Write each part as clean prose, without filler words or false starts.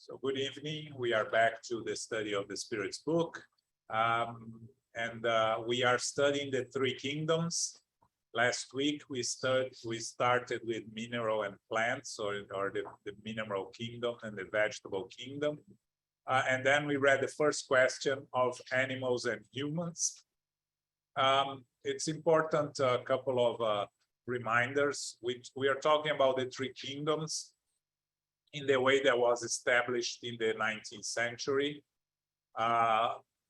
So good evening. We are back to the study of the Spirit's book. We are studying the three kingdoms. Last week, we started with mineral and plants, or the mineral kingdom and the vegetable kingdom. And then we read the first question of animals and humans. It's important, a couple of reminders. We are talking about the three kingdoms in the way that was established in the 19th century.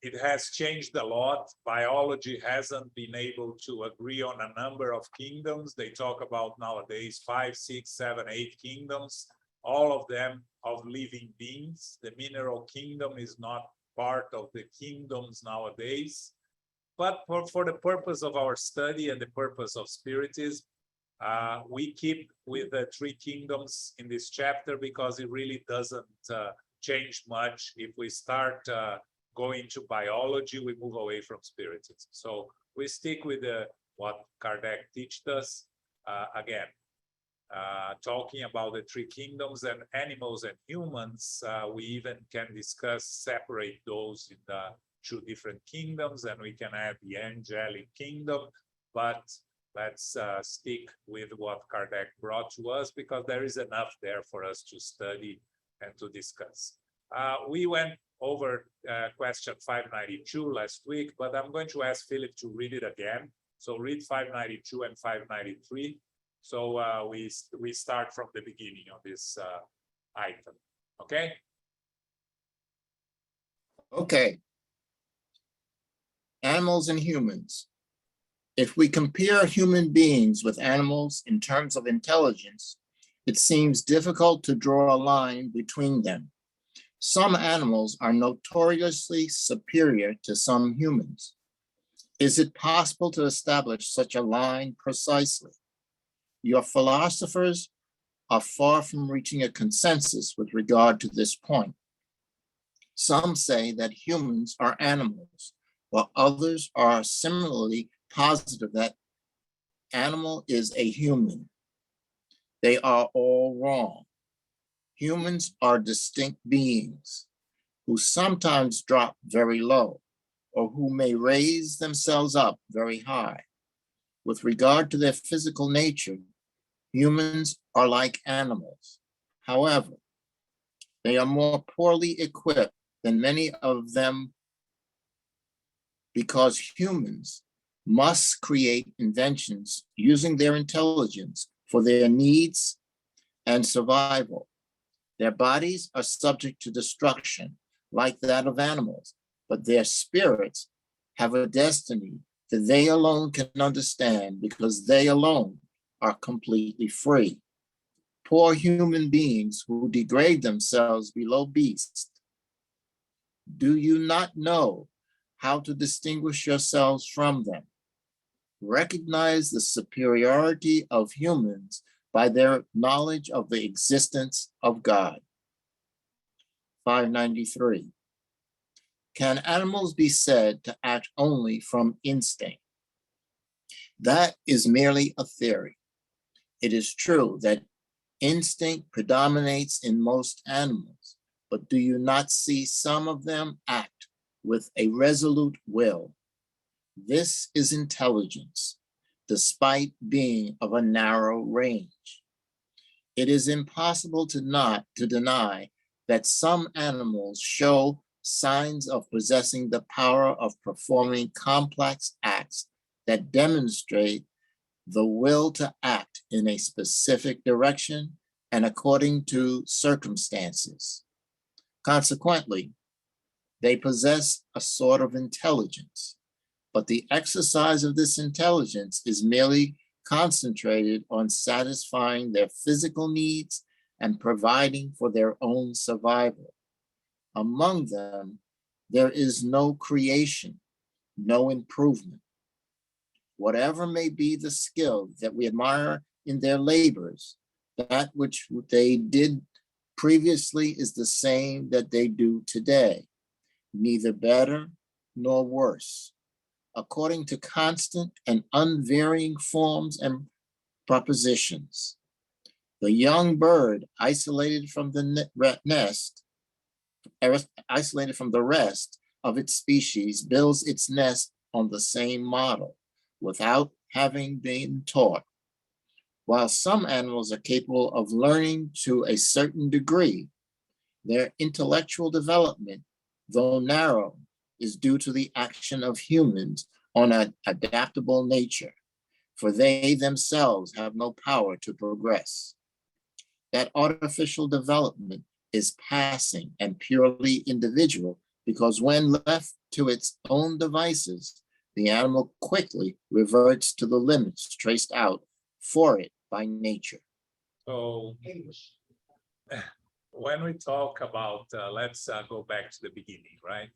It has changed a lot. Biology hasn't been able to agree on a number of kingdoms. They talk about nowadays 5, 6, 7, 8 kingdoms, all of them of living beings. The mineral kingdom is not part of the kingdoms nowadays. But for the purpose of our study and the purpose of Spiritism, we keep with the three kingdoms in this chapter because it really doesn't change much. If we start going to biology, we move away from Spiritism. So we stick with what Kardec taught us. Again, talking about the three kingdoms and animals and humans, we even can discuss, separate those in the two different kingdoms, and we can add the angelic kingdom, but let's stick with what Kardec brought to us because there is enough there for us to study and to discuss. We went over question 592 last week, but I'm going to ask Philip to read it again. So read 592 and 593. So we start from the beginning of this item, okay? Okay. Animals and humans. If we compare human beings with animals in terms of intelligence, it seems difficult to draw a line between them. Some animals are notoriously superior to some humans. Is it possible to establish such a line precisely? Your philosophers are far from reaching a consensus with regard to this point. Some say that humans are animals, while others are similarly positive that animal is a human. They are all wrong. Humans are distinct beings who sometimes drop very low or who may raise themselves up very high. With regard to their physical nature, humans are like animals. However, they are more poorly equipped than many of them because humans must create inventions using their intelligence for their needs and survival. Their bodies are subject to destruction like that of animals, but their spirits have a destiny that they alone can understand because they alone are completely free. Poor human beings who degrade themselves below beasts. Do you not know how to distinguish yourselves from them? Recognize the superiority of humans by their knowledge of the existence of God. 593. Can animals be said to act only from instinct? That is merely a theory. It is true that instinct predominates in most animals, but do you not see some of them act with a resolute will? This is intelligence, despite being of a narrow range. It is impossible to deny that some animals show signs of possessing the power of performing complex acts that demonstrate the will to act in a specific direction and according to circumstances. Consequently, they possess a sort of intelligence, but the exercise of this intelligence is merely concentrated on satisfying their physical needs and providing for their own survival. Among them, there is no creation, no improvement. Whatever may be the skill that we admire in their labors, that which they did previously is the same that they do today, neither better nor worse, according to constant and unvarying forms and propositions. The young bird isolated from the nest isolated from the rest of its species, builds its nest on the same model without having been taught. While some animals are capable of learning to a certain degree, their intellectual development, though narrow, is due to the action of humans on an adaptable nature, for they themselves have no power to progress. That artificial development is passing and purely individual because when left to its own devices, the animal quickly reverts to the limits traced out for it by nature. So when we talk about, let's go back to the beginning, right?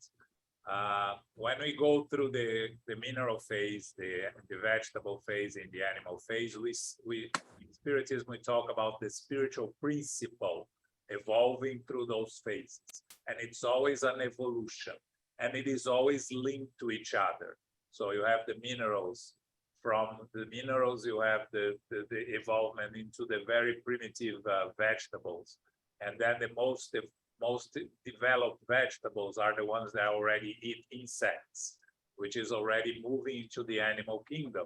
When we go through the mineral phase, the vegetable phase, and the animal phase, we in Spiritism, we talk about the spiritual principle evolving through those phases. And it's always an evolution, and it is always linked to each other. So you have the minerals. From the minerals, you have the evolvement into the very primitive vegetables. And then the most developed vegetables are the ones that already eat insects, which is already moving into the animal kingdom.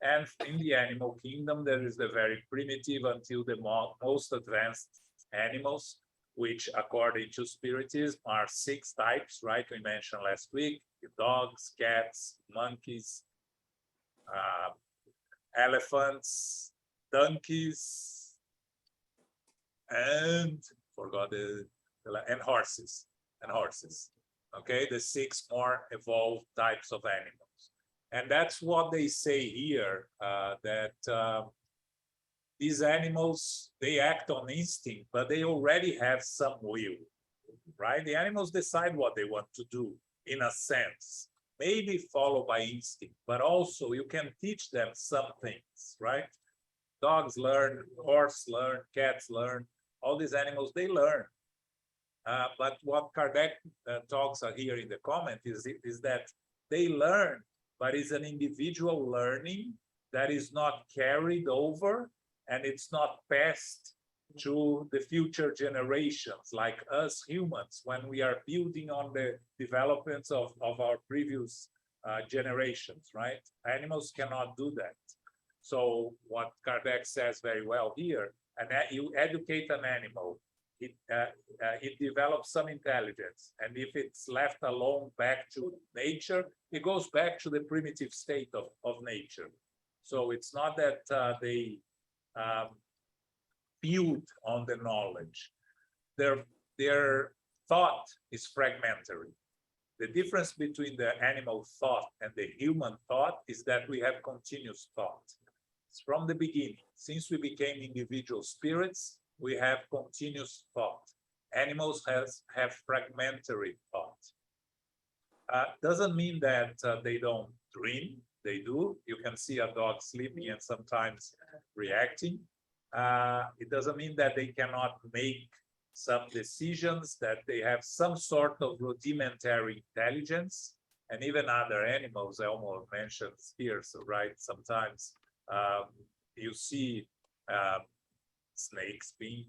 And in the animal kingdom, there is the very primitive until the most advanced animals, which according to Spiritism are 6 types, right? We mentioned last week: dogs, cats, monkeys, elephants, donkeys, and forgot and horses. Okay, the 6 more evolved types of animals. And that's what they say here, that these animals, they act on instinct, but they already have some will, right? The animals decide what they want to do, in a sense, maybe followed by instinct, but also you can teach them some things, right? Dogs learn, horse learn, cats learn, all these animals, they learn. But what Kardec talks here in the comment is that they learn, but it's an individual learning that is not carried over, and it's not passed to the future generations, like us humans, when we are building on the developments of our previous generations, right? Animals cannot do that. So what Kardec says very well here, and that you educate an animal, it develops some intelligence, and if it's left alone back to nature, it goes back to the primitive state of nature. So it's not that they build on the knowledge. Their thought is fragmentary. The difference between the animal thought and the human thought is that we have continuous thought. It's from the beginning. Since we became individual spirits, we have continuous thought. Animals have fragmentary thought. Doesn't mean that they don't dream. They do. You can see a dog sleeping and sometimes reacting. It doesn't mean that they cannot make some decisions, that they have some sort of rudimentary intelligence. And even other animals, I almost mentioned here, so right, sometimes you see snakes being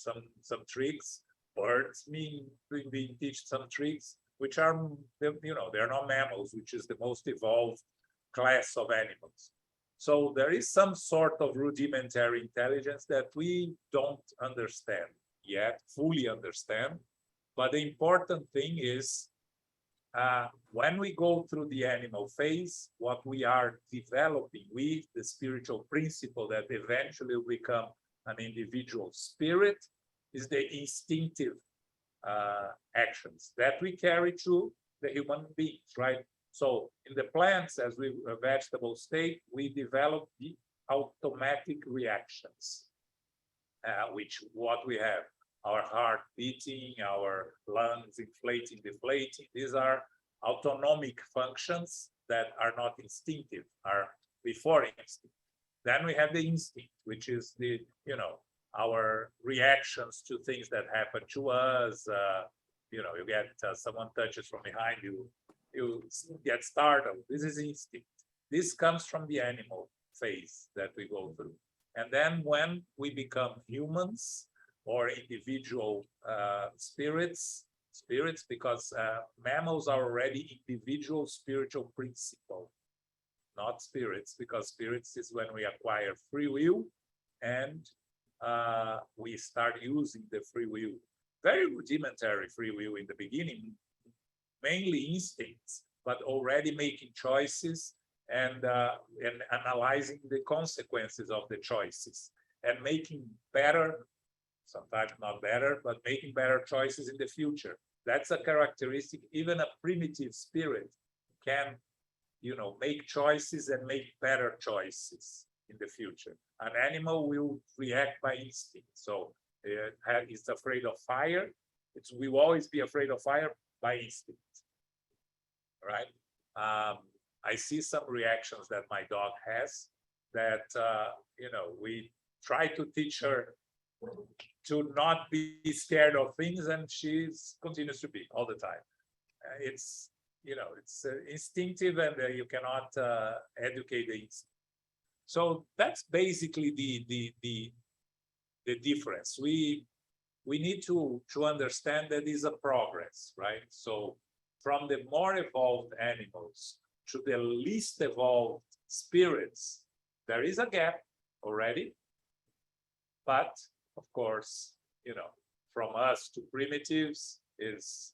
taught some tricks, birds being taught some tricks, which are, they're not mammals, which is the most evolved class of animals. So there is some sort of rudimentary intelligence that we don't understand yet, fully understand. But the important thing is, when we go through the animal phase, what we are developing with the spiritual principle that eventually will become an individual spirit is the instinctive actions that we carry to the human beings, right? So in the plants, as we vegetable state, we develop the automatic reactions, which what we have, our heart beating, our lungs inflating, deflating. These are autonomic functions that are not instinctive, are before instinct. Then we have the instinct, which is the, our reactions to things that happen to us. You get someone touches from behind you, you get startled. This is instinct. This comes from the animal phase that we go through. And then when we become humans or individual spirits, spirits, because mammals are already individual spiritual principle, not spirits, because spirits is when we acquire free will and we start using the free will. Very rudimentary free will in the beginning, mainly instincts, but already making choices and analyzing the consequences of the choices and making better, sometimes not better, but making better choices in the future. That's a characteristic. Even a primitive spirit can, make choices and make better choices in the future. An animal will react by instinct. So it's afraid of fire. It will always be afraid of fire by instinct, right? I see some reactions that my dog has that, we try to teach her to not be scared of things, and she continues to be all the time. It's instinctive, and you cannot educate the instinct. So that's basically the difference. We need to understand that is a progress, right? So from the more evolved animals to the least evolved spirits, there is a gap already. But of course, from us to primitives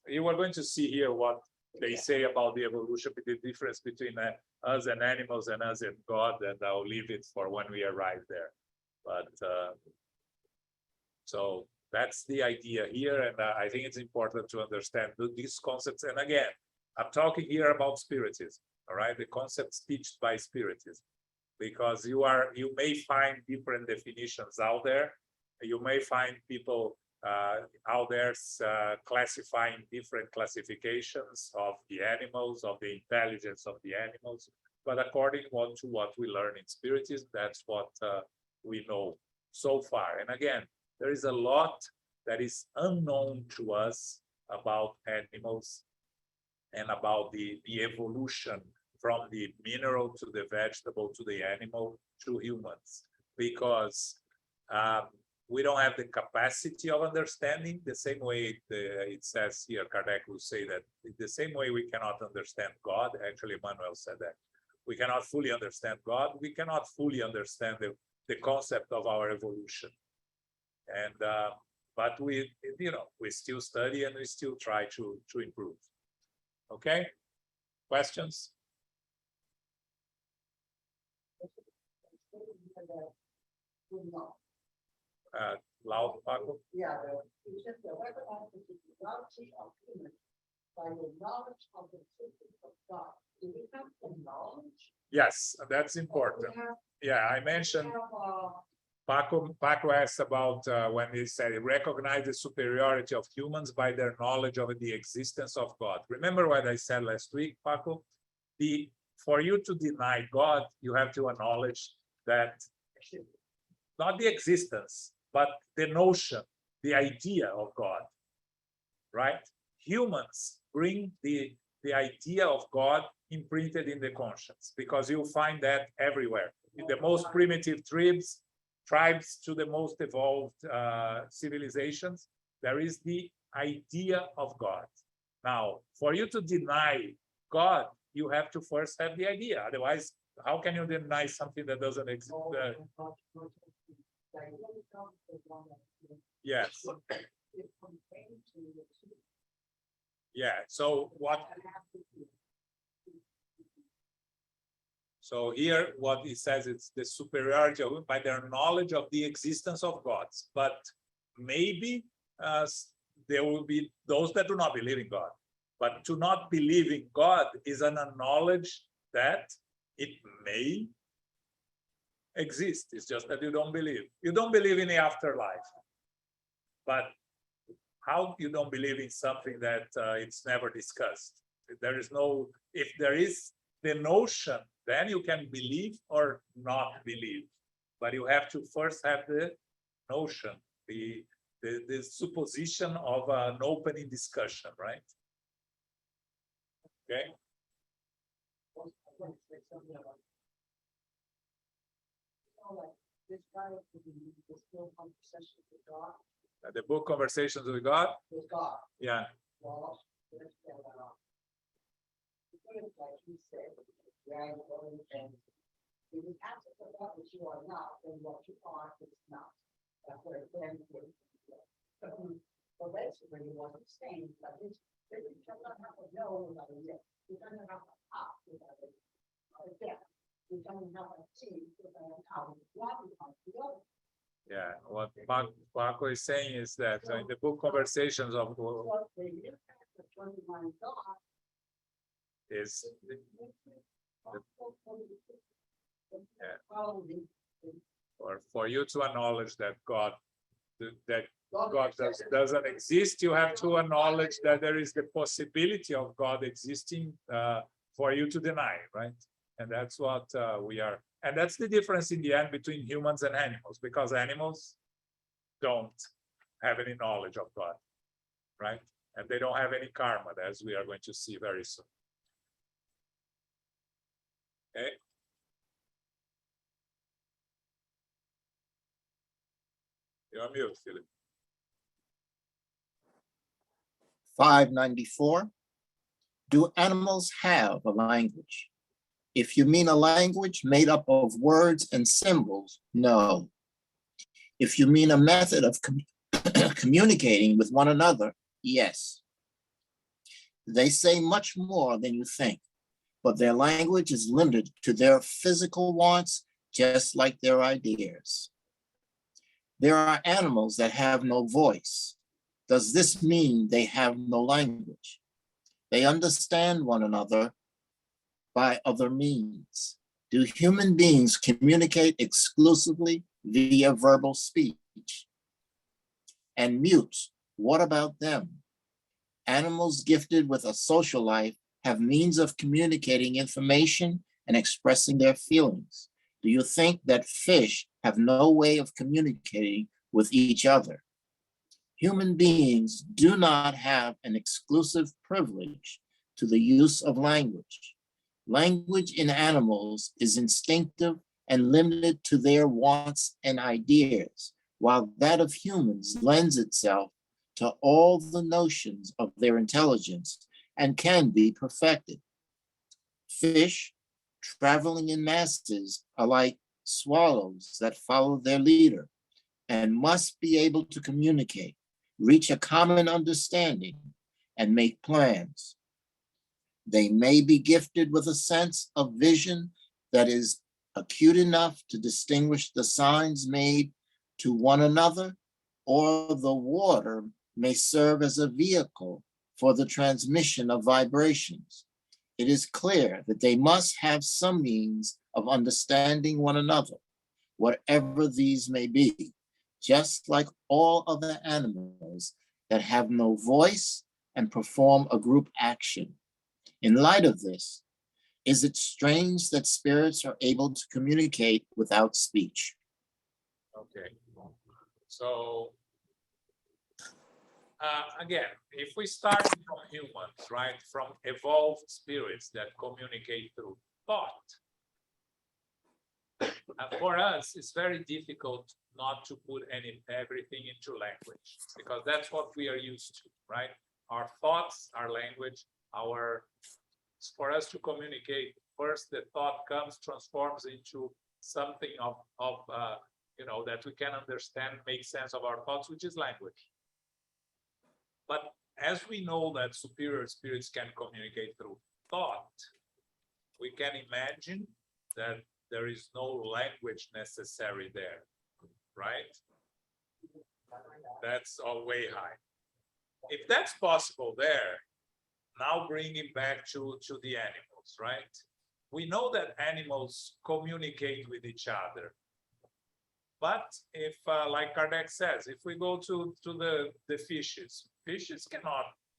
you are going to see here what they say about the evolution, the difference between us and animals and us and God, and I'll leave it for when we arrive there. But so that's the idea here, and I think it's important to understand these concepts. And again, I'm talking here about spiritism, all right? The concepts taught by spiritism, because you may find different definitions out there. You may find people out there classifying different classifications of the animals, of the intelligence of the animals. But according to what we learn in spiritism, that's what we know so far. And again, there is a lot that is unknown to us about animals and about the evolution from the mineral to the vegetable to the animal to humans, because we don't have the capacity of understanding the same way it says here. Kardec will say that the same way we cannot understand God. Actually, Emmanuel said that we cannot fully understand God. We cannot fully understand the concept of our evolution. And but we still study and we still try to improve. Okay, questions? Loud, Paco? Yeah, it's just the individuality of humans by the knowledge of the existence of God. Do we have the knowledge? Yes, that's important. Yeah, I mentioned. Paco asked about when he said recognize the superiority of humans by their knowledge of the existence of God. Remember what I said last week, Paco? For you to deny God, you have to acknowledge that not the existence, but the notion, the idea of God, right? Humans bring the idea of God imprinted in the conscience, because you'll find that everywhere. In the most primitive tribes to the most evolved civilizations, there is the idea of God. Now, for you to deny God, you have to first have the idea. Otherwise, how can you deny something that doesn't exist? Yes. Yeah. So what? So here, what he says, it's the superiority of by their knowledge of the existence of gods. But maybe there will be those that do not believe in God. But to not believe in God is an knowledge that it may exist. It's just that you don't believe. You don't believe in the afterlife. But how you don't believe in something that it's never discussed? There is no, if there is the notion, then you can believe or not believe. But you have to first have the notion, the supposition of an opening discussion, right? Okay. The book Conversations with God. With God. Yeah. Well, let's get that off. Because like you said, yeah, and if you have to put up what you are not, then what you are is not. That's what it then is. So basically, what I'm saying, that is, that you don't have to know about it yet. You don't have to talk about it. Again, you don't have to see about how one becomes the other. Yeah, what Paco is saying is that in the book Conversations of What the impact of 21 God is or for you to acknowledge that God doesn't exist, you have to acknowledge that there is the possibility of God existing for you to deny, right? And that's what we are. And that's the difference in the end between humans and animals, because animals don't have any knowledge of God, right? And they don't have any karma, as we are going to see very soon. Okay. You're on mute, Philip. 594. Do animals have a language? If you mean a language made up of words and symbols, no. If you mean a method of communicating with one another, yes. They say much more than you think, but their language is limited to their physical wants, just like their ideas. There are animals that have no voice. Does this mean they have no language? They understand one another by other means. Do human beings communicate exclusively via verbal speech? And mutes, what about them? Animals gifted with a social life have means of communicating information and expressing their feelings. Do you think that fish have no way of communicating with each other? Human beings do not have an exclusive privilege to the use of language. Language in animals is instinctive and limited to their wants and ideas, while that of humans lends itself to all the notions of their intelligence and can be perfected. Fish traveling in masses are like swallows that follow their leader and must be able to communicate, reach a common understanding, and make plans. They may be gifted with a sense of vision that is acute enough to distinguish the signs made to one another, or the water may serve as a vehicle for the transmission of vibrations. It is clear that they must have some means of understanding one another, whatever these may be, just like all other animals that have no voice and perform a group action. In light of this, is it strange that spirits are able to communicate without speech? Okay. So again, if we start from humans, right, from evolved spirits that communicate through thought, for us, it's very difficult not to put everything into language, because that's what we are used to, right? Our thoughts, our language, for us to communicate, first the thought transforms into something of that we can understand, make sense of our thoughts, which is language. But as we know that superior spirits can communicate through thought, we can imagine that there is no language necessary there, right? That's all way high. If that's possible there, now bringing back to the animals, right? We know that animals communicate with each other. But if, like Kardec says, if we go to the fishes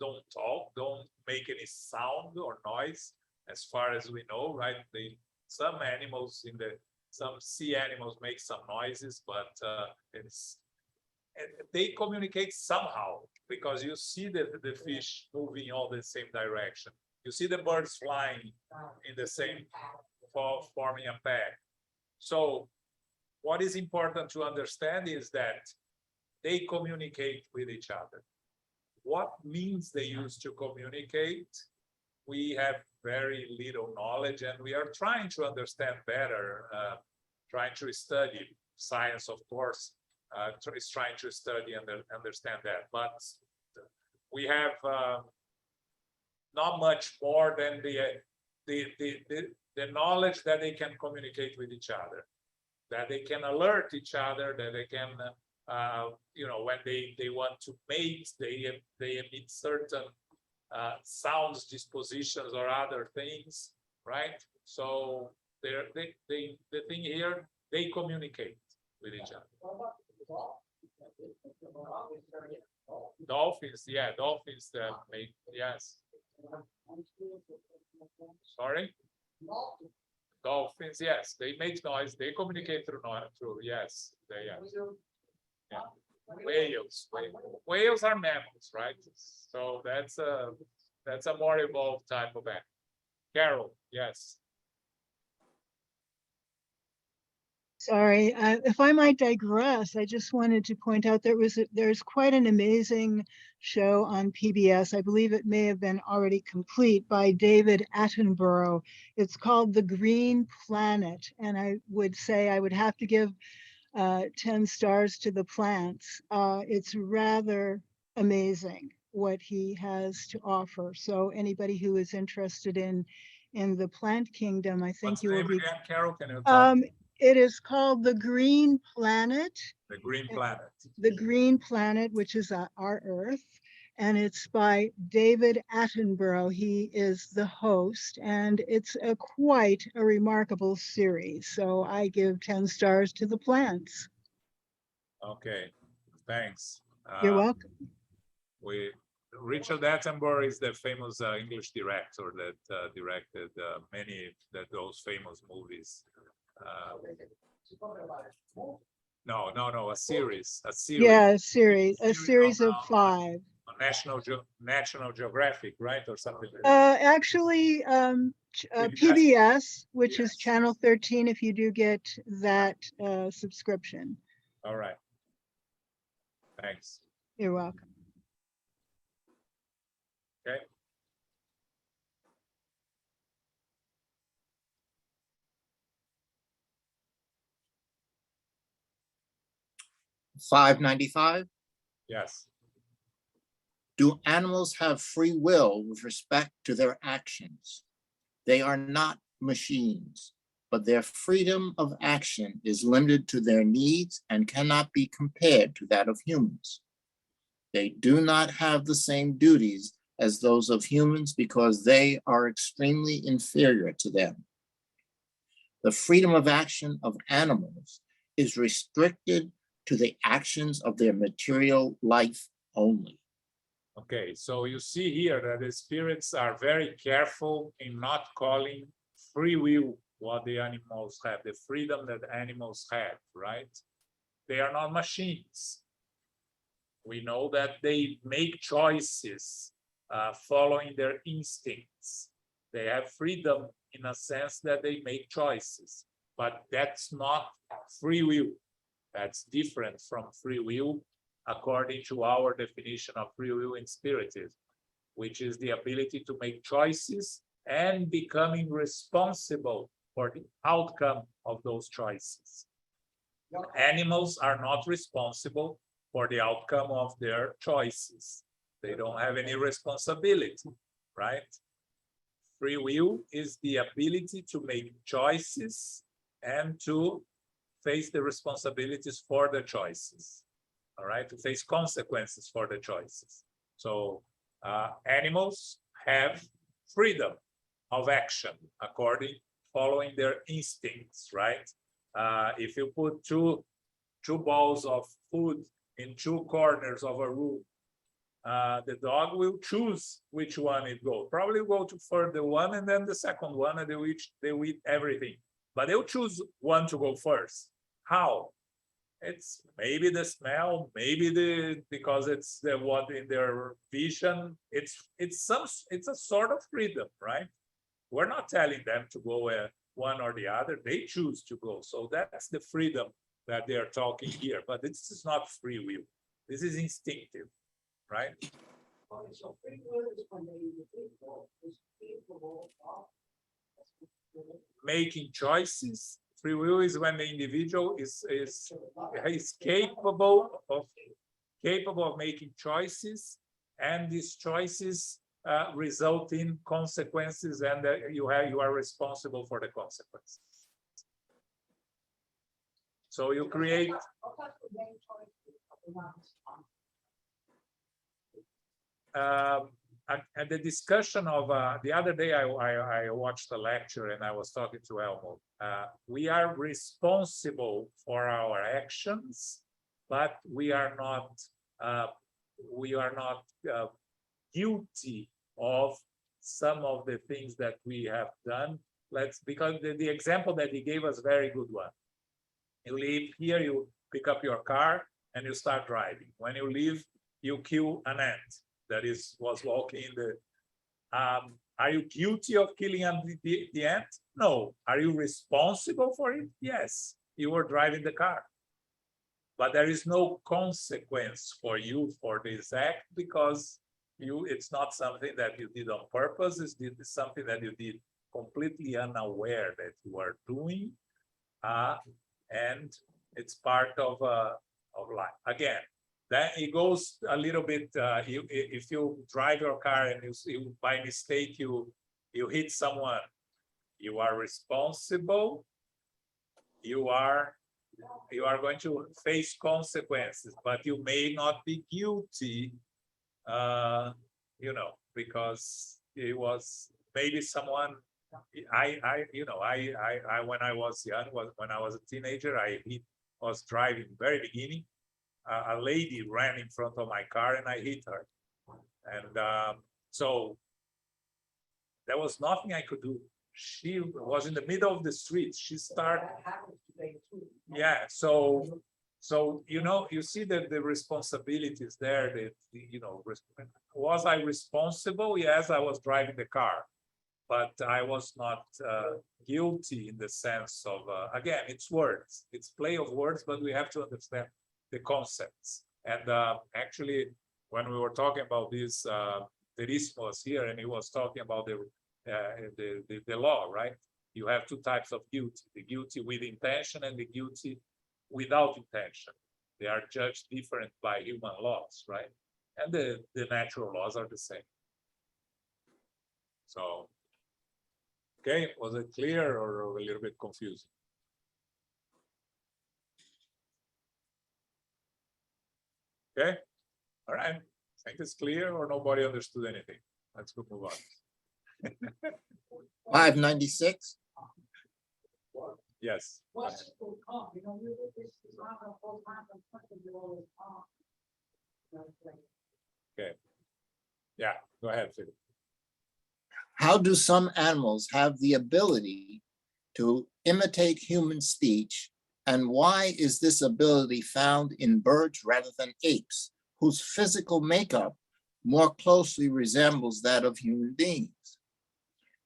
don't talk, don't make any sound or noise, as far as we know, right? Some animals some sea animals make some noises, but they communicate somehow, because you see the fish moving all the same direction. You see the birds flying in the same, forming a pack. So what is important to understand is that they communicate with each other. what means they use to communicate, we have very little knowledge, and we are trying to understand better, trying to study science, of course, is trying to study and understand that. But we have not much more than the knowledge that they can communicate with each other, that they can alert each other, that they can, you know, when they want to mate, they emit certain sounds, dispositions, or other things, right? So the thing here, they communicate with each other. Dolphins, yeah, dolphins that make, yes. Sorry? Dolphins, yes, they make noise, they communicate through noise, yes, they, yes. Yeah. Whales are mammals, right? So that's a more evolved type of animal. Carol, yes. Sorry, if I might digress, I just wanted to point out there's quite an amazing show on PBS. I believe it may have been already complete by David Attenborough. It's called The Green Planet, and I would say I would have to give 10 stars to the plants. It's rather amazing what he has to offer. So anybody who is interested in the plant kingdom, I think What's you the will name be. again, Carol? Can you talk? It is called The Green Planet. The Green Planet. The Green Planet, which is our Earth. And it's by David Attenborough. He is the host, and it's quite a remarkable series. So I give 10 stars to the plants. Okay, thanks. You're welcome. Richard Attenborough is the famous English director that directed many those famous movies. No, a series. Yeah, a series of 5. National Geographic, right, or something like that. Actually, PBS, which is channel 13, if you do get that subscription. All right. Thanks. You're welcome. Okay. $5.95. Yes. Do animals have free will with respect to their actions? They are not machines, but their freedom of action is limited to their needs and cannot be compared to that of humans. They do not have the same duties as those of humans because they are extremely inferior to them. The freedom of action of animals is restricted to the actions of their material life only. Okay, so you see here that the spirits are very careful in not calling free will what the animals have, the freedom that animals have, right? They are not machines. We know that they make choices following their instincts. They have freedom in a sense that they make choices, but that's not free will. That's different from free will according to our definition of free will in Spiritism, which is the ability to make choices and becoming responsible for the outcome of those choices. Animals are not responsible for the outcome of their choices. They don't have any responsibility, right? Free will is the ability to make choices and to face the responsibilities for the choices, all right? To face consequences for the choices. So animals have freedom of action following their instincts, right? If you put two balls of food in 2 corners of a room, the dog will choose which one it goes. Probably go to first the one and then the second one, and they will eat everything. But they'll choose one to go first. How? It's maybe the smell, maybe because it's the what in their vision. It's a sort of freedom, right? We're not telling them to go one or the other. They choose to go. So that's the freedom that they are talking here. But this is not free will. This is instinctive, right? Okay, so free will is when the individual is capable of. Making choices. Free will is when the individual is capable of making choices, and these choices result in consequences, and you are responsible for the consequences. So you create. And the discussion of the other day, I watched a lecture and I was talking to Elmo. We are responsible for our actions, but we are not guilty of some of the things that we have done. Because the example that he gave was a very good one. You live here, you pick up your car and you start driving. When you leave, you kill an ant that was walking in the. Are you guilty of killing the ant? No. Are you responsible for it? Yes. You were driving the car. But there is no consequence for you for this act because it's not something that you did on purpose. It's something that you did completely unaware that you are doing. And it's part of life. Again, then it goes a little bit. If you drive your car and you by mistake you hit someone, you are responsible. You are going to face consequences, but you may not be guilty. Because it was maybe someone. When I was young, when I was a teenager, I was driving very beginning. A lady ran in front of my car and I hit her. And so there was nothing I could do. She was in the middle of the street. She started. Yeah. So you see that the responsibilities there. Was I responsible? Yes, I was driving the car, but I was not guilty in the sense of. Again, it's words. It's play of words, but we have to understand the concepts. And actually, when we were talking about this, Terismo was here, and he was talking about the law, right? You have two types of guilty: the guilty with intention and the guilty without intention. They are judged different by human laws, right? And the natural laws are the same. So, okay, was it clear or a little bit confusing? Okay, all right. I think it's clear, or nobody understood anything. Let's go move on. 596. Yes. Okay. Yeah, go ahead, Philip. How do some animals have the ability to imitate human speech, and why is this ability found in birds rather than apes, whose physical makeup more closely resembles that of human beings?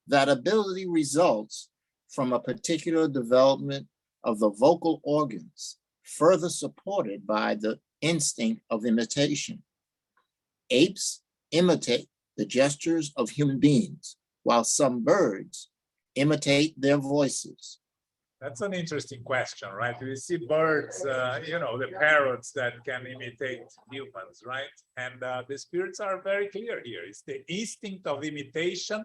That ability results from a particular development of the vocal organs, further supported by the instinct of imitation. Apes imitate the gestures of human beings, while some birds imitate their voices. That's an interesting question, right? We see birds, the parrots that can imitate humans, right? And the spirits are very clear here. It's the instinct of imitation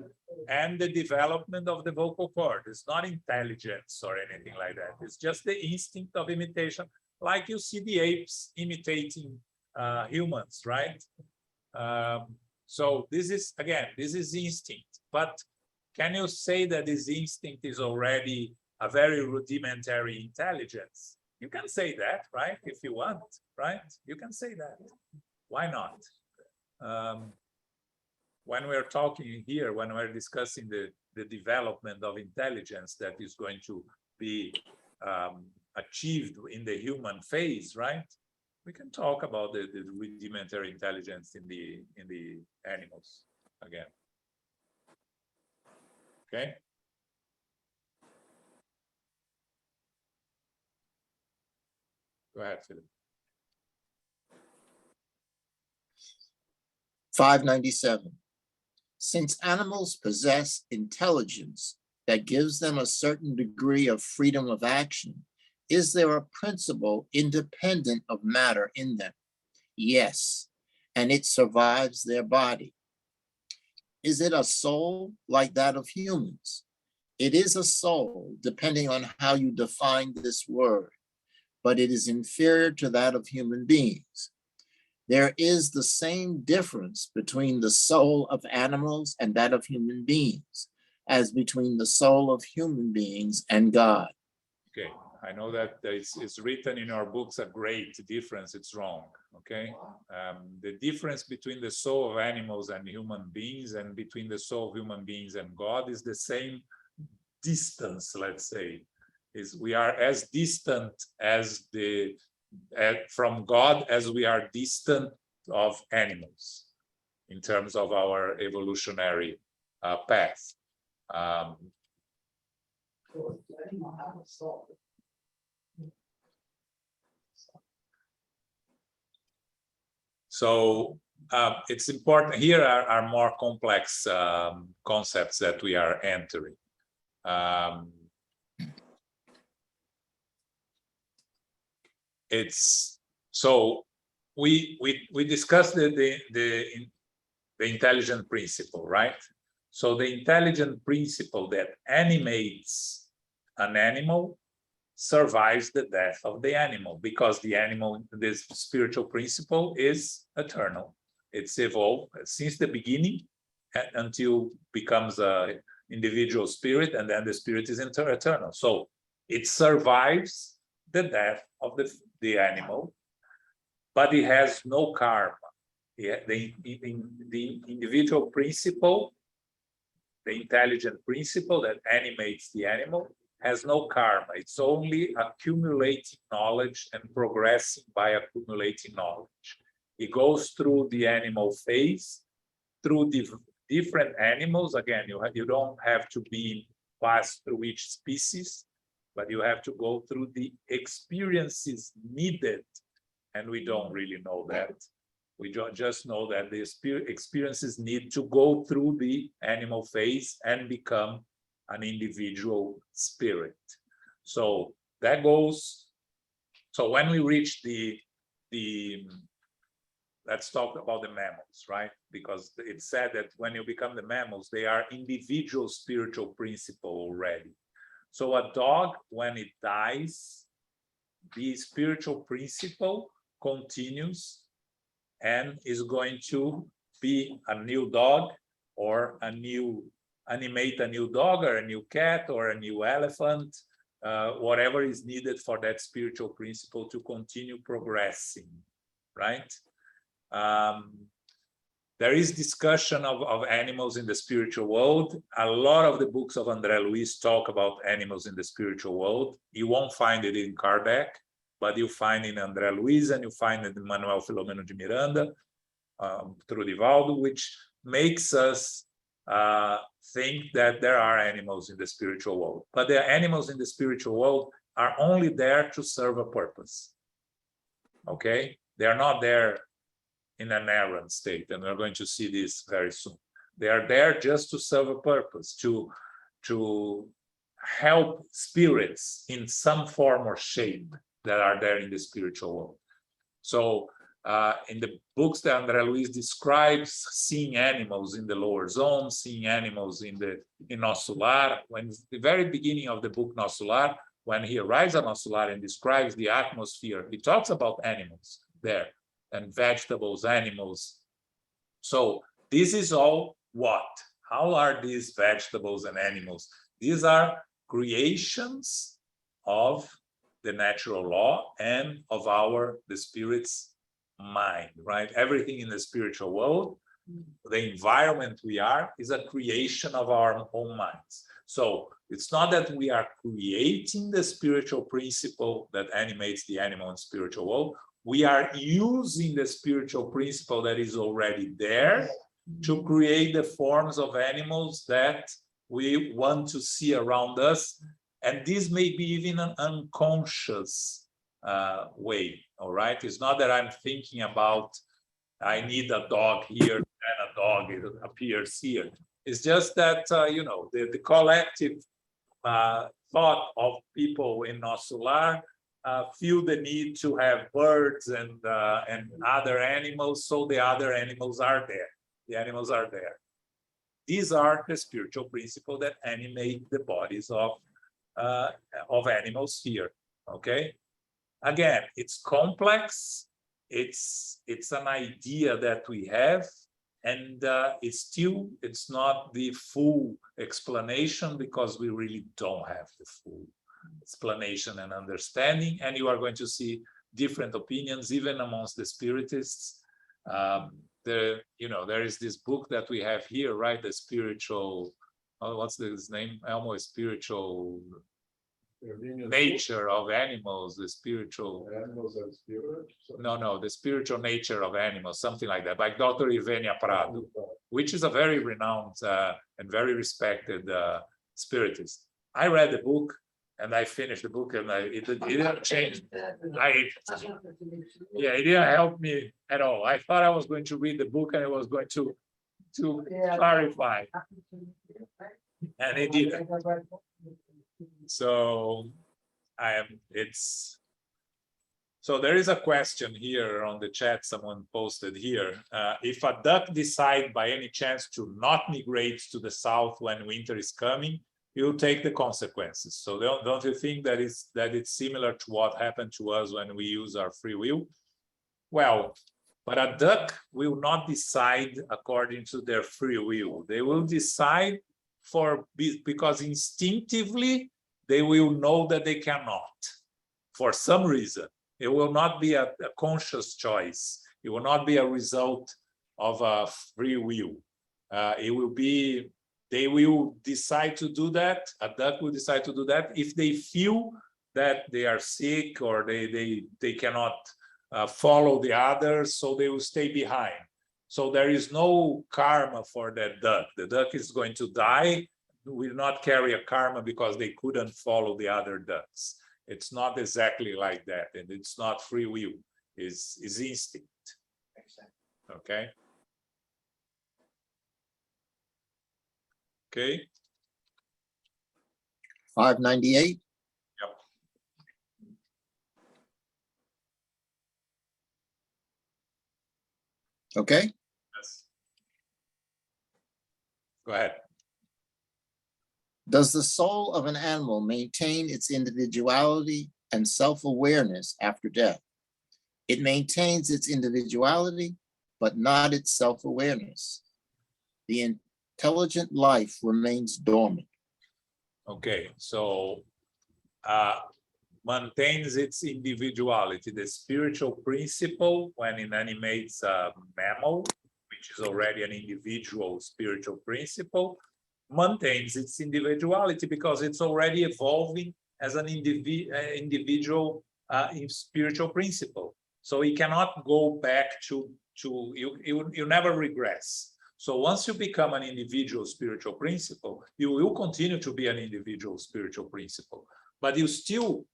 and the development of the vocal cord. It's not intelligence or anything like that. It's just the instinct of imitation, like you see the apes imitating humans, right? So this is instinct. But can you say that this instinct is already a very rudimentary intelligence? You can say that, right? If you want, right? You can say that. Why not? When we're talking here, when we're discussing the development of intelligence that is going to be achieved in the human phase, right? We can talk about the rudimentary intelligence in the animals again. Okay. Go ahead, Philip. 597. Since animals possess intelligence that gives them a certain degree of freedom of action, is there a principle independent of matter in them? Yes, and it survives their body. Is it a soul like that of humans? It is a soul, depending on how you define this word, but it is inferior to that of human beings. There is the same difference between the soul of animals and that of human beings, as between the soul of human beings and God. Okay, I know that it's written in our books a great difference. It's wrong. Okay, the difference between the soul of animals and human beings, and between the soul of human beings and God, is the same distance. Let's say, is we are as distant as from God as we are distant of animals in terms of our evolutionary path. So it's important. Here are more complex concepts that we are entering. It's so we discussed the intelligent principle, right? So the intelligent principle that animates an animal survives the death of the animal, because the animal, this spiritual principle, is eternal. It's evolved since the beginning until becomes a individual spirit, and then the spirit is eternal. So it survives the death of the animal, but it has no karma. The individual principle, the intelligent principle that animates the animal, has no karma. It's only accumulating knowledge and progressing by accumulating knowledge. It goes through the animal phase, through the different animals. Again, you don't have to pass through each species, but you have to go through the experiences needed. And we don't really know that. We just know that the experiences need to go through the animal phase and become an individual spirit. So that goes. So when we reach let's talk about the mammals, right? Because it's said that when you become the mammals, they are individual spiritual principle already. So a dog, when it dies, the spiritual principle continues and is going to be a new dog, or animate a new dog, or a new cat, or a new elephant, whatever is needed for that spiritual principle to continue progressing, right? There is discussion of animals in the spiritual world. A lot of the books of André Luiz talk about animals in the spiritual world. You won't find it in Kardec, but you find in André Luiz, and you find it in Manuel Filomeno de Miranda, through Divaldo, which makes us think that there are animals in the spiritual world. But the animals in the spiritual world are only there to serve a purpose. Okay? They are not there in an errant state, and we're going to see this very soon. They are there just to serve a purpose, to help spirits in some form or shape that are there in the spiritual world. So in the books that André Luiz describes seeing animals in the lower zone, seeing animals in Nosso Lar, when the very beginning of the book Nosso Lar, when he arrives at Nosso Lar and describes the atmosphere, he talks about animals there, and vegetables, animals. So this is all what? How are these vegetables and animals? These are creations of the natural law and of the spirit's mind, right? Everything in the spiritual world, the environment we are, is a creation of our own minds. So it's not that we are creating the spiritual principle that animates the animal and spiritual world. We are using the spiritual principle that is already there to create the forms of animals that we want to see around us. And this may be even an unconscious way, all right? It's not that I'm thinking about, I need a dog here, then dog it appears here. It's just that, you know, the collective thought of people in Nosular feel the need to have birds and other animals, so the other animals are there. The animals are there. These are the spiritual principles that animate the bodies of animals here. Okay. Again, it's complex. It's an idea that we have, and it's not the full explanation, because we really don't have the full explanation and understanding. And you are going to see different opinions even amongst the spiritists. There is this book that we have here, right? The spiritual, what's his name? Elmo, spiritual nature of animals, the spiritual Animals and spirit. no, the spiritual nature of animals, something like that, by Dr. Ivenia Prado, which is a very renowned and very respected spiritist. I read the book and I finished the book, and it didn't change. It didn't help me at all. I thought I was going to read the book and it was going to clarify, and it didn't. So so there is a question here on the chat, someone posted here. If a duck decide by any chance to not migrate to the south when winter is coming, you take the consequences. So don't you think that it's similar to what happened to us when we use our free will? Well, but a duck will not decide according to their free will. They will decide because instinctively they will know that they cannot, for some reason. It will not be a conscious choice. It will not be a result of a free will. They will decide to do that. A duck will decide to do that if they feel that they are sick, or they cannot follow the others, so they will stay behind. So there is no karma for that duck. The duck is going to die, will not carry a karma because they couldn't follow the other ducks. It's not exactly like that, and it's not free will. It's instinct. Okay. Okay. 598. Yep. Okay. Yes. Go ahead. Does the soul of an animal maintain its individuality and self-awareness after death? It maintains its individuality, but not its self-awareness. The intelligent life remains dormant. Okay, so maintains its individuality. The spiritual principle, when it animates a mammal, which is already an individual spiritual principle, maintains its individuality because it's already evolving as an individual spiritual principle. So it cannot go back to you never regress. So once you become an individual spiritual principle, you will continue to be an individual spiritual principle, but you still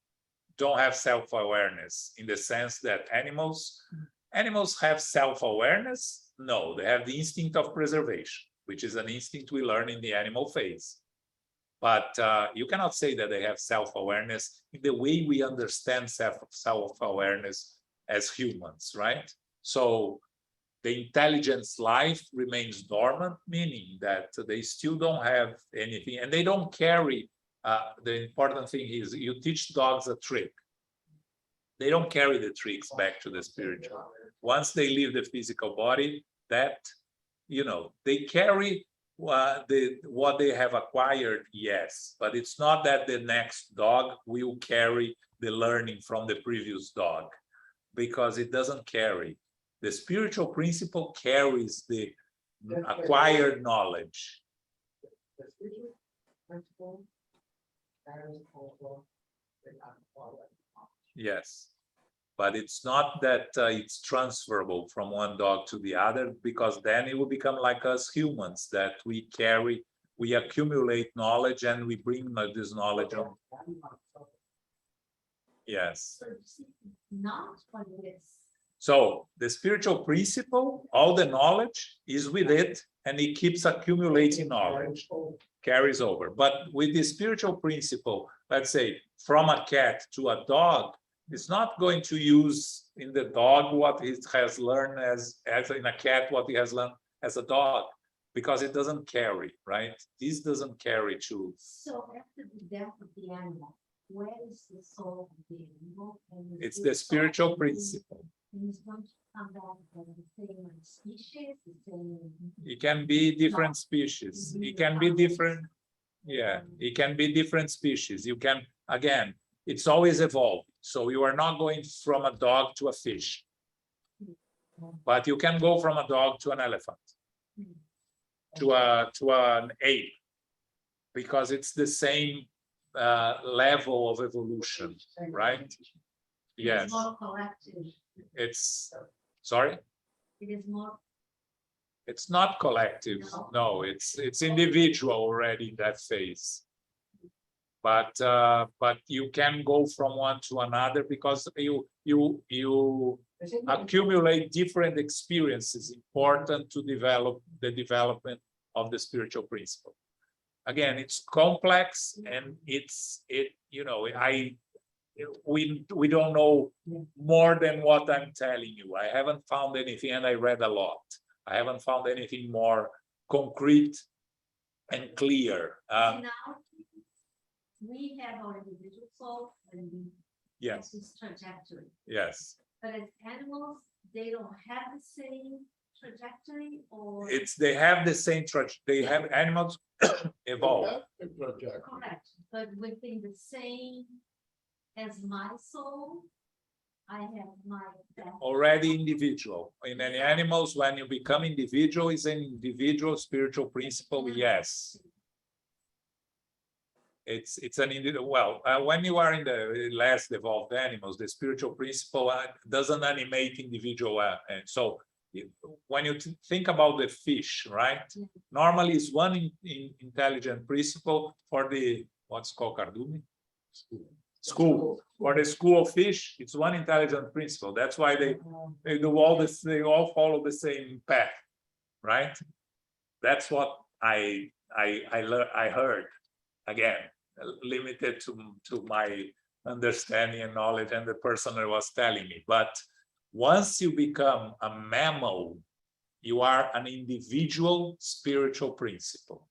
don't have self-awareness in the sense that animals have self-awareness. No, they have the instinct of preservation, which is an instinct we learn in the animal phase. But you cannot say that they have self-awareness in the way we understand self-awareness as humans, right? So the intelligence life remains dormant, meaning that they still don't have anything, and they don't carry. The important thing is you teach dogs a trick. They don't carry the tricks back to the spiritual. Once they leave the physical body, that, they carry what they have acquired, yes, but it's not that the next dog will carry the learning from the previous dog, because it doesn't carry. The spiritual principle carries the acquired knowledge. The spiritual principle carries also the unfolded knowledge. Yes, but it's not that it's transferable from one dog to the other, because then it will become like us humans, that we accumulate knowledge and we bring this knowledge on. Yes. So you see, not when it's So the spiritual principle, all the knowledge is with it, and it keeps accumulating knowledge, carries over. But with the spiritual principle, let's say from a cat to a dog, it's not going to use in the dog what it has learned as in a cat what it has learned as a dog, because it doesn't carry, right? This doesn't carry to. So after the death of the animal, where is the soul of the animal? And is It's the the soul spiritual of the- principle. And it's going to come back as the same species, the same. It can be different species. It can be different. Yeah, it can be different species. You can, again, it's always evolving. So you are not going from a dog to a fish, but you can go from a dog to an elephant, to an ape, because it's the same level of evolution, right? Yes, It's more collective. it's, sorry? It is more. It's not collective. No, it's individual already in that phase. But you can go from one to another because you accumulate different experiences important to develop the development of the spiritual principle. Again, it's complex, and we don't know more than what I'm telling you. I haven't found anything, and I read a lot. I haven't found anything more concrete and clear. In our case, we have our individual soul and we have Yes, this trajectory. yes. But as animals, they don't have the same trajectory, or. They have the same they have animals evolve. Correct, but within the same as my soul, I have my. Already individual. In any animals, when you become individual, is an individual spiritual principle, yes. It's an individual. Well, when you are in the less evolved animals, the spiritual principle doesn't animate individual. And so when you think about the fish, right? Normally it's one intelligent principle for the, what's called cardume? School. For the school of fish, it's one intelligent principle. That's why they do all this, they all follow the same path, right? That's what I heard. Again, limited to my understanding and knowledge and the person that was telling me. But once you become a mammal, you are an individual spiritual principle.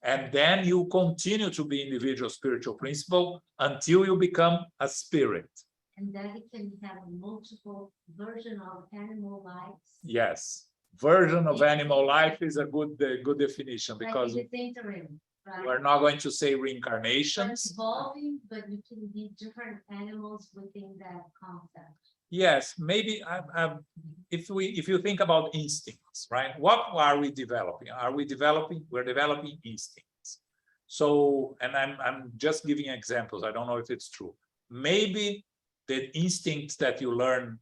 And then you continue to be individual spiritual principle until you become a spirit. And then it can have a multiple version of animal lives. Yes, version of animal life is a good definition, because Like in the interim, right? we're not going to say But reincarnations. evolving, but you can be different animals within that concept. Yes, maybe if you think about instincts, right? What are we developing? We're developing instincts. So, and I'm just giving examples. I don't know if it's true. Maybe the instincts that you learn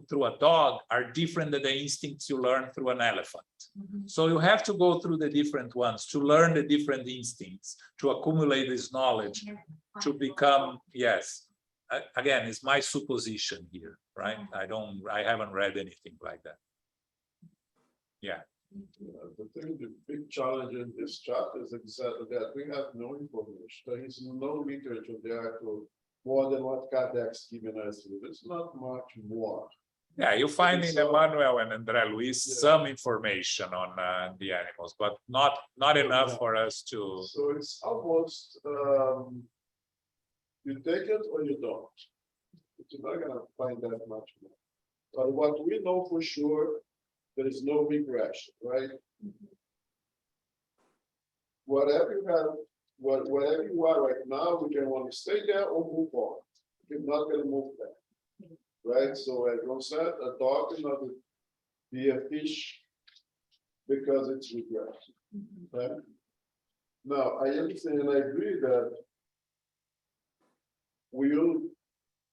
through a dog are different than the instincts you learn through an elephant. So you have to go through the different ones to learn the different instincts, to accumulate this knowledge, to become, yes. Again, it's my supposition here, right? I haven't read anything like that. Yeah. The big challenge in this chapter is exactly that we have no information. There is no literature there to more than what Kardec's given us. There's not much more. Yeah, you find in Emmanuel and André Luis some information on the animals, but not enough for us to. So it's almost you take it or you don't. You're not gonna find that much more. But what we know for sure, there is no regression, right? Whatever you have, whatever you are right now, we can want to stay there or move on. You're not gonna move there, right? So as Ron said, a dog is not be a fish because it's regression, right? Now, I understand and I agree that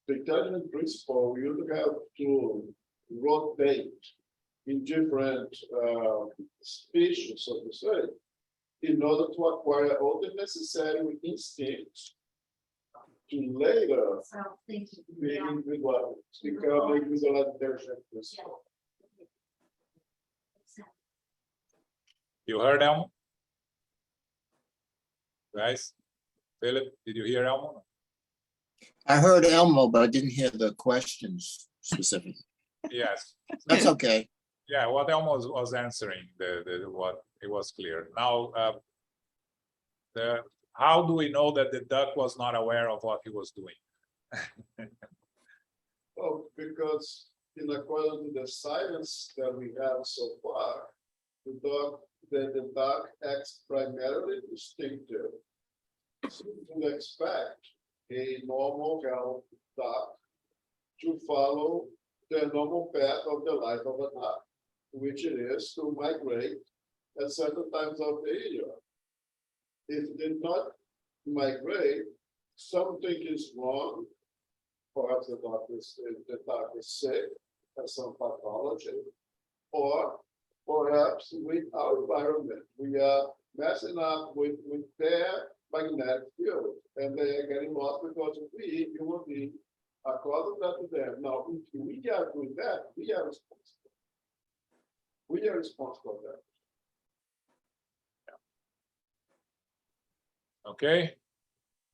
the intelligent principle, we will have to rotate in different species, so to say, in order to acquire all the necessary instincts to later Self-thinking. be individual, become individual version of yourself. You heard Elmo? Guys, Philip, did you hear Elmo? I heard Elmo, but I didn't hear the questions specifically. Yes. That's okay. Yeah, what Elmo was answering, what it was clear. Now, how do we know that the duck was not aware of what he was doing? Well, because in accordance to the science that we have so far, the dog acts primarily instinctive. So you would expect a normal health dog to follow the normal path of the life of a dog, which it is to migrate at certain times of the year. If it did not migrate, something is wrong. Perhaps the dog is sick, has some pathology, or perhaps with our environment, we are messing up with their magnetic field, and they are getting lost because we human beings are causing that to them. Now, if we are doing that, we are responsible. We are responsible for that. Okay,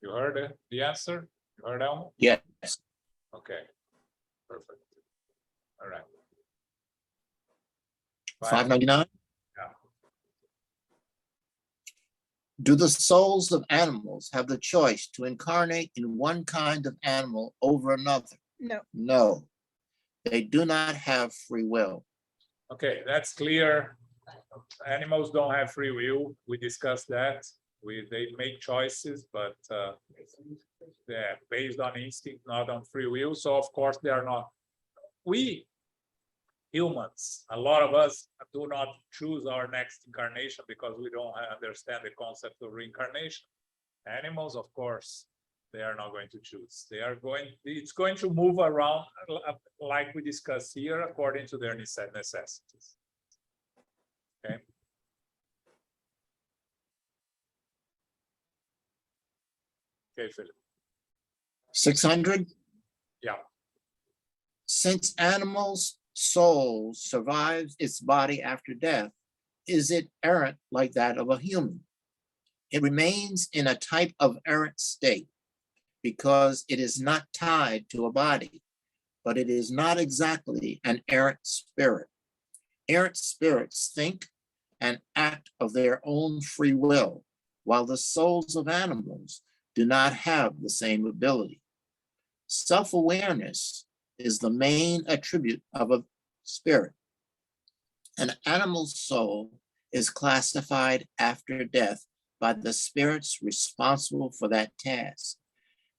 you heard the answer? You heard Elmo? Yes. Okay, perfect. All right. 599? Yeah. Do the souls of animals have the choice to incarnate in one kind of animal over another? No. No. They do not have free will. Okay, that's clear. Animals don't have free will. We discussed that. They make choices, but they're based on instinct, not on free will. So of course they are not. We humans, a lot of us do not choose our next incarnation because we don't understand the concept of reincarnation. Animals, of course, they are not going to choose. It's going to move around like we discussed here, according to their necessities. Okay. Okay, Philip. 600? Yeah. Since animals' soul survives its body after death, is it errant like that of a human? It remains in a type of errant state because it is not tied to a body, but it is not exactly an errant spirit. Errant spirits think and act of their own free will, while the souls of animals do not have the same ability. Self-awareness is the main attribute of a spirit. An animal's soul is classified after death by the spirits responsible for that task,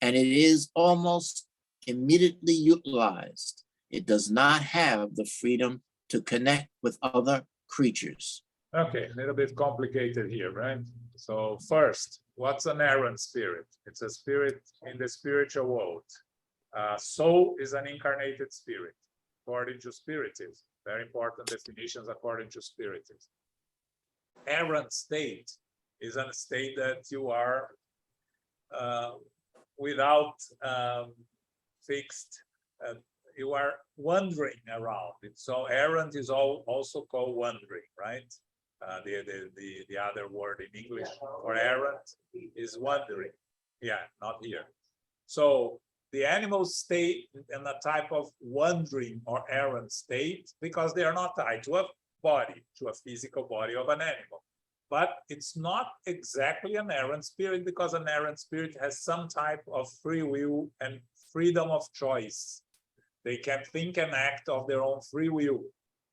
and it is almost immediately utilized. It does not have the freedom to connect with other creatures. Okay, a little bit complicated here, right? So first, what's an errant spirit? It's a spirit in the spiritual world. Soul is an incarnated spirit, according to Spiritism. Very important definitions according to Spiritism. Errant state is a state that you are without fixed, you are wandering around. So errant is also called wandering, right? The other word in English for errant is wandering. Yeah, not here. So the animals stay in a type of wandering or errant state because they are not tied to a body, to a physical body of an animal. But it's not exactly an errant spirit because an errant spirit has some type of free will and freedom of choice. They can think and act of their own free will,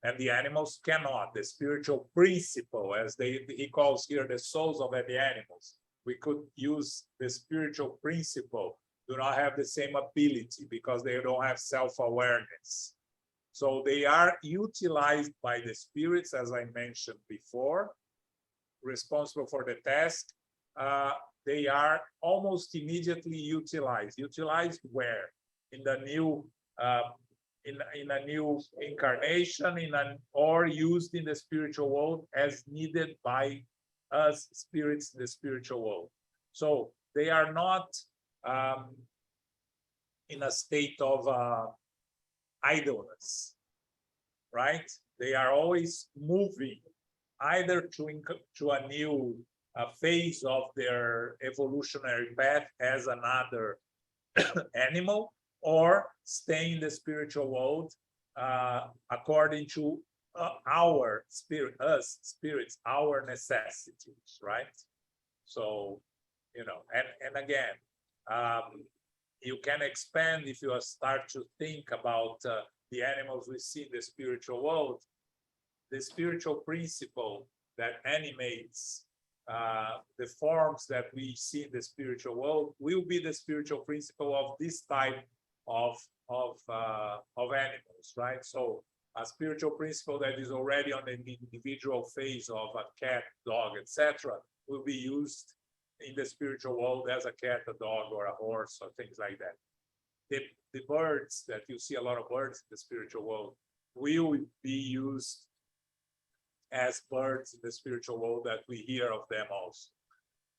and the animals cannot. The spiritual principle, as he calls here the souls of the animals, we could use the spiritual principle, do not have the same ability because they don't have self-awareness. So they are utilized by the spirits, as I mentioned before, responsible for the task. They are almost immediately utilized. Utilized where? In the new in a new incarnation, or used in the spiritual world as needed by us spirits in the spiritual world. So they are not in a state of idleness, right? They are always moving either to a new phase of their evolutionary path as another animal, or stay in the spiritual world according to our spirit, us spirits, our necessities, right? So, you know, and again, you can expand if you start to think about the animals we see in the spiritual world. The spiritual principle that animates the forms that we see in the spiritual world will be the spiritual principle of this type of animals, right? So a spiritual principle that is already on the individual phase of a cat, dog, etc., will be used in the spiritual world as a cat, a dog, or a horse, or things like that. The birds that you see, a lot of birds in the spiritual world, will be used as birds in the spiritual world that we hear of them also.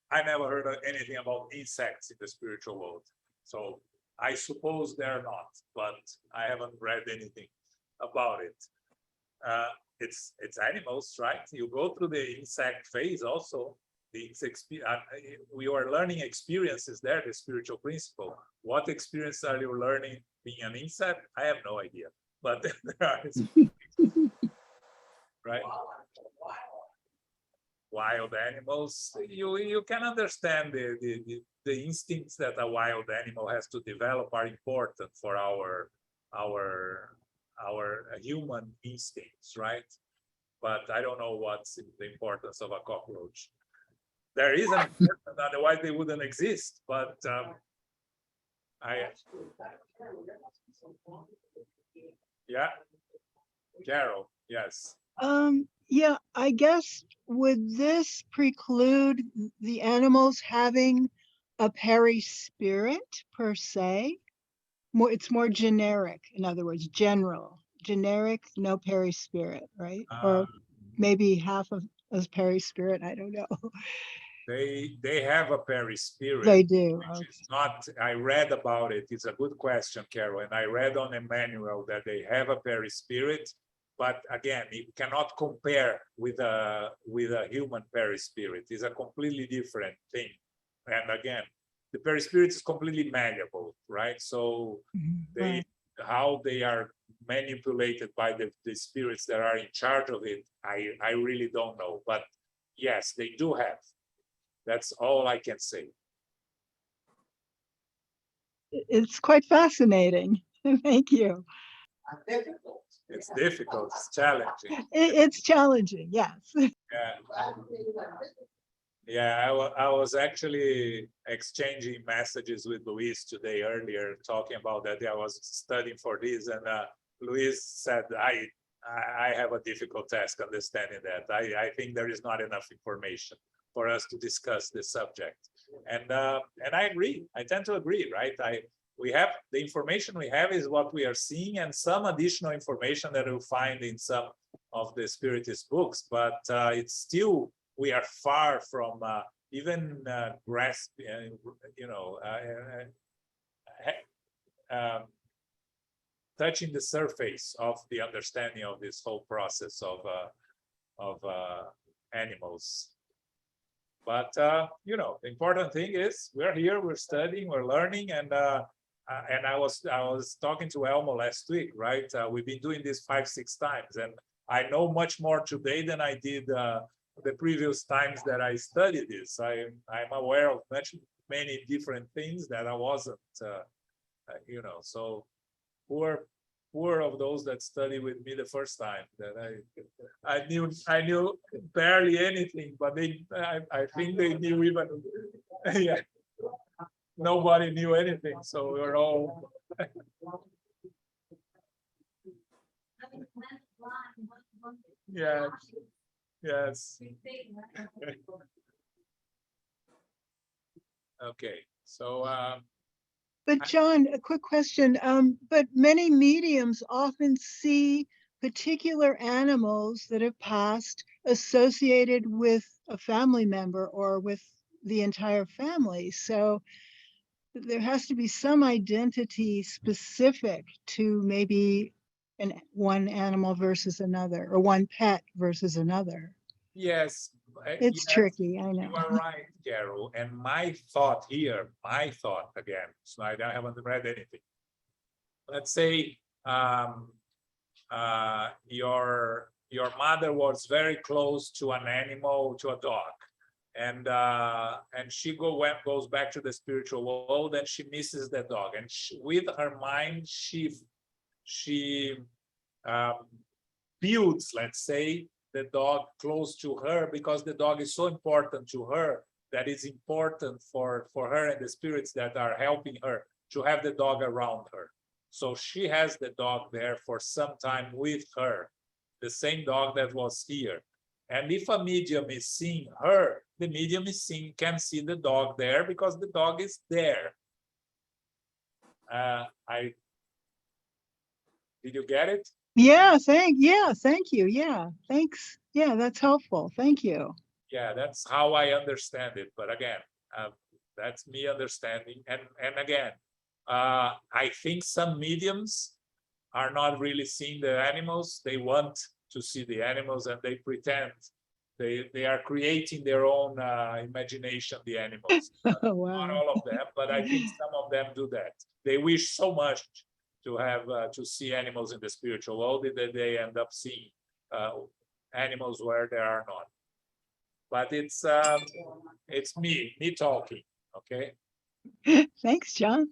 I never heard of anything about insects in the spiritual world, so I suppose they're not, but I haven't read anything about it. It's animals, right? You go through the insect phase also. We are learning experiences there, the spiritual principle. What experience are you learning being an insect? I have no idea, but there are, right? Wild animals, you can understand the instincts that a wild animal has to develop are important for our human instincts, right? But I don't know what's the importance of a cockroach. There is an importance, otherwise they wouldn't exist. But yeah, Carol, yes. Yeah, I guess would this preclude the animals having a perispirit per se? It's more generic, in other words, generic, no perispirit, right? Or maybe half of us perispirit, I don't know. They have a perispirit. They do. Which is not, I read about it. It's a good question, Carol. And I read on a manual that they have a perispirit, but again, it cannot compare with a human perispirit. It's a completely different thing. And again, the perispirit is completely malleable, right? So Right. how they are manipulated by the spirits that are in charge of it, I really don't know. But yes, they do have. That's all I can say. It's quite fascinating. Thank you. It's difficult, it's challenging. It's challenging, yes. Yeah, I was actually exchanging messages with Luis today earlier, talking about that. I was studying for this, and Luis said, I have a difficult task understanding that. I think there is not enough information for us to discuss this subject. And I agree. I tend to agree, right? We have the information we have is what we are seeing, and some additional information that we'll find in some of the spiritist books, but it's still, we are far from even grasping, touching the surface of the understanding of this whole process of animals. But the important thing is we're here, we're studying, we're learning, and I was talking to Elmo last week, right? We've been doing this 5-6 times, and I know much more today than I did the previous times that I studied this. I'm aware of many different things that I wasn't, so poor of those that study with me the first time. That I knew barely anything, but I think they knew even, yeah. Nobody knew anything, so we're all. Yeah. Yes. Okay, so But John, a quick question. But many mediums often see particular animals that have passed associated with a family member or with the entire family. So there has to be some identity specific to maybe one animal versus another, or one pet versus another. Yes. It's yes, tricky, I know. you are right, Carol. And my thought here, my thought again, so I haven't read anything. Let's say your mother was very close to an animal, to a dog, and she goes back to the spiritual world, and she misses the dog, and with her mind she builds, let's say, the dog close to her, because the dog is so important to her that it's important for her and the spirits that are helping her to have the dog around her. So she has the dog there for some time with her, the same dog that was here. And if a medium is seeing her, the medium can see the dog there because the dog is there. Did you get it? Yeah, thank you. Yeah, thanks. Yeah, that's helpful. Thank you. Yeah, that's how I understand it. But again, that's me understanding. And again, I think some mediums are not really seeing the animals. They want to see the animals, and they pretend they are creating their own imagination, the animals. Oh, Not wow. all of them, but I think some of them do that. They wish so much to have to see animals in the spiritual world that they end up seeing animals where there are not. But it's me talking, okay? Thanks, John.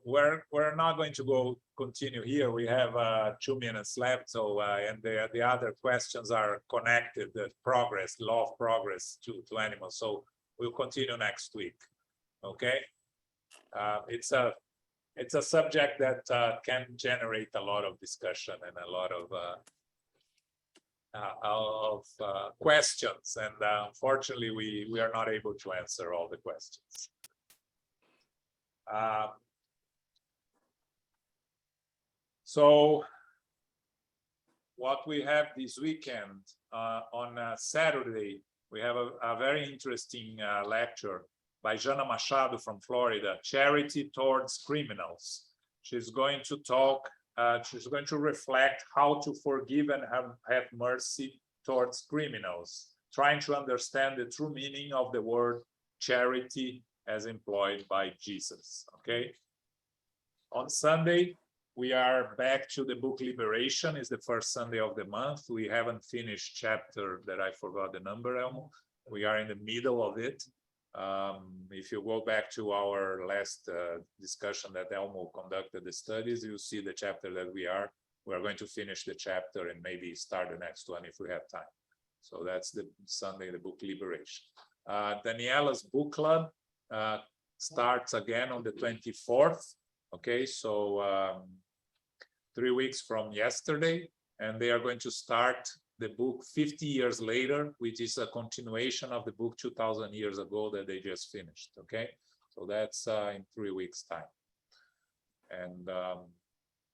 We're not going to continue here. We have 2 minutes left, so and the other questions are connected, the progress, law of progress to animals. So we'll continue next week, okay? It's a subject that can generate a lot of discussion and a lot of questions, and unfortunately we are not able to answer all the questions. So what we have this weekend, on Saturday, we have a very interesting lecture by Jana Machado from Florida, Charity Towards Criminals. She's going to talk, she's going to reflect how to forgive and have mercy towards criminals, trying to understand the true meaning of the word charity as employed by Jesus, okay? On Sunday, we are back to the book Liberation. It's the first Sunday of the month. We haven't finished chapter that I forgot the number, Elmo. We are in the middle of it. If you go back to our last discussion that Elmo conducted the studies, you'll see the chapter that we are going to finish the chapter and maybe start the next one if we have time. So that's the Sunday, the book Liberation. Daniela's book club starts again on the 24th. Okay, so 3 weeks from yesterday, and they are going to start the book 50 years later, which is a continuation of the book 2000 years ago that they just finished. Okay, so that's in 3 weeks time. And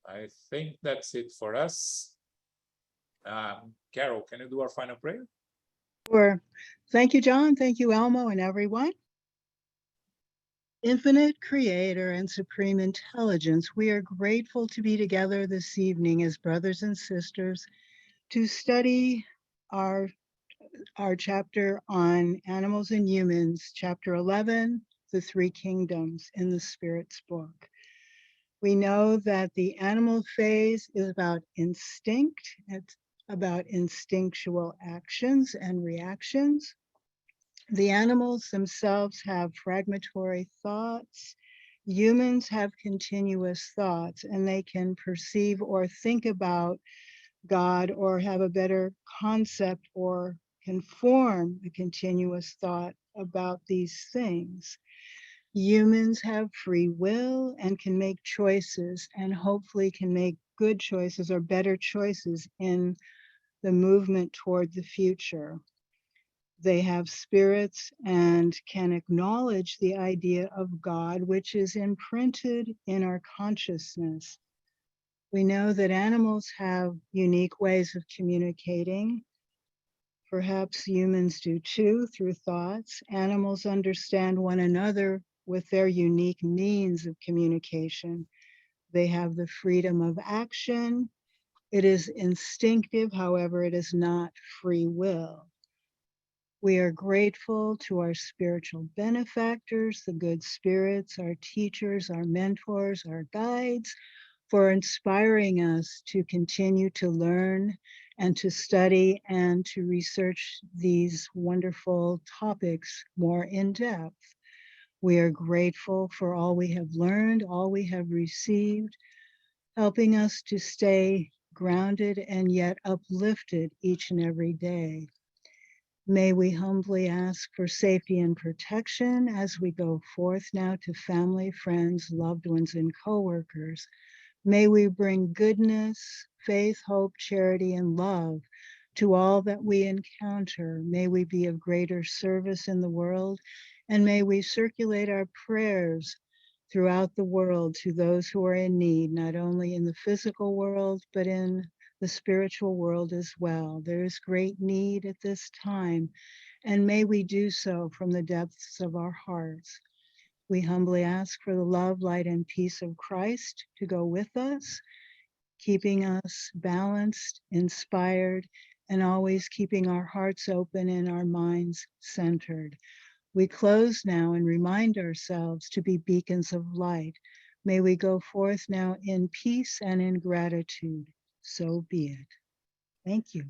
I think that's it for us. Carol, can you do our final prayer? Sure. Thank you, John. Thank you, Elmo, and everyone. Infinite Creator and Supreme Intelligence, we are grateful to be together this evening as brothers and sisters to study our chapter on animals and humans, chapter 11, the three kingdoms in the Spirit's book. We know that the animal phase is about instinct. It's about instinctual actions and reactions. The animals themselves have fragmentary thoughts. Humans have continuous thoughts, and they can perceive or think about God or have a better concept or can form a continuous thought about these things. Humans have free will and can make choices, and hopefully can make good choices or better choices in the movement toward the future. They have spirits and can acknowledge the idea of God, which is imprinted in our consciousness. We know that animals have unique ways of communicating. Perhaps humans do too, through thoughts. Animals understand one another with their unique means of communication. They have the freedom of action. It is instinctive, however, it is not free will. We are grateful to our spiritual benefactors, the good spirits, our teachers, our mentors, our guides, for inspiring us to continue to learn and to study and to research these wonderful topics more in depth. We are grateful for all we have learned, all we have received, helping us to stay grounded and yet uplifted each and every day. May we humbly ask for safety and protection as we go forth now to family, friends, loved ones, and coworkers. May we bring goodness, faith, hope, charity, and love to all that we encounter. May we be of greater service in the world, and may we circulate our prayers throughout the world to those who are in need, not only in the physical world, but in the spiritual world as well. There is great need at this time, and may we do so from the depths of our hearts. We humbly ask for the love, light, and peace of Christ to go with us, keeping us balanced, inspired, and always keeping our hearts open and our minds centered. We close now and remind ourselves to be beacons of light. May we go forth now in peace and in gratitude. So be it. Thank you.